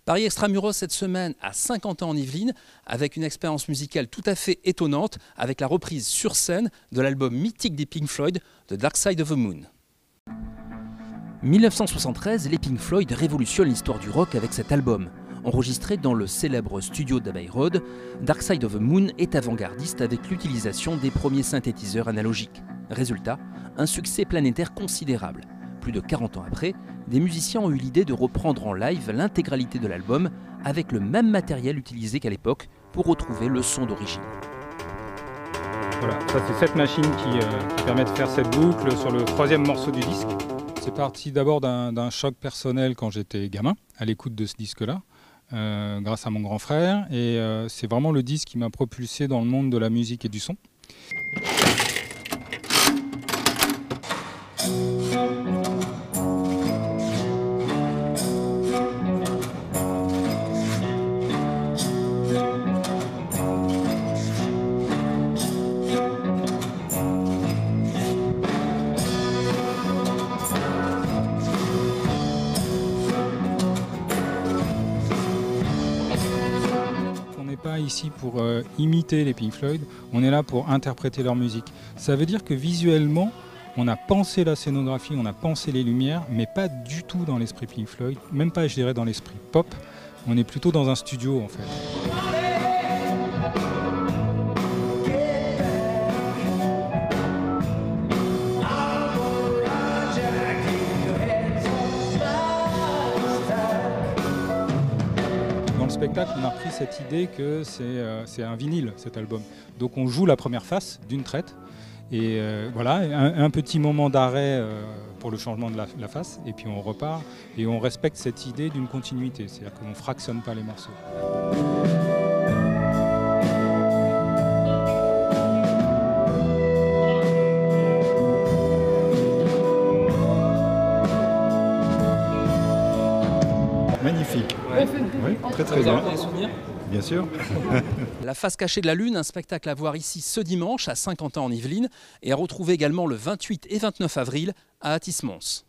Paris Extramuros cette semaine à Saint-Quentin en Yvelines avec une expérience musicale tout à fait étonnante avec la reprise sur scène de l'album mythique des Pink Floyd, The Dark Side of the Moon. 1973, les Pink Floyd révolutionnent l'histoire du rock avec cet album. Enregistré dans le célèbre studio d'Abbey Road, Dark Side of the Moon est avant-gardiste avec l'utilisation des premiers synthétiseurs analogiques. Résultat, un succès planétaire considérable. Plus de 40 ans après, des musiciens ont eu l'idée de reprendre en live l'intégralité de l'album avec le même matériel utilisé qu'à l'époque pour retrouver le son d'origine. Voilà, ça c'est cette machine qui permet de faire cette boucle sur le troisième morceau du disque. C'est parti d'abord d'un choc personnel quand j'étais gamin, à l'écoute de ce disque-là, grâce à mon grand frère. Et c'est vraiment le disque qui m'a propulsé dans le monde de la musique et du son. Pas ici pour imiter les Pink Floyd, on est là pour interpréter leur musique. Ça veut dire que visuellement, on a pensé la scénographie, on a pensé les lumières, mais pas du tout dans l'esprit Pink Floyd, même pas, je dirais, dans l'esprit pop. On est plutôt dans un studio, en fait. Dans le spectacle, on a pris cette idée que c'est un vinyle, cet album. Donc on joue la première face d'une traite. Et voilà, un petit moment d'arrêt pour le changement de la face. Et puis on repart et on respecte cette idée d'une continuité. C'est-à-dire qu'on ne fractionne pas les morceaux. Magnifique. Ouais. Oui, très bien. Des souvenirs ? Bien sûr. La face cachée de la Lune, un spectacle à voir ici ce dimanche à Saint-Quentin en Yvelines et à retrouver également le 28 et 29 avril à Athis-Mons.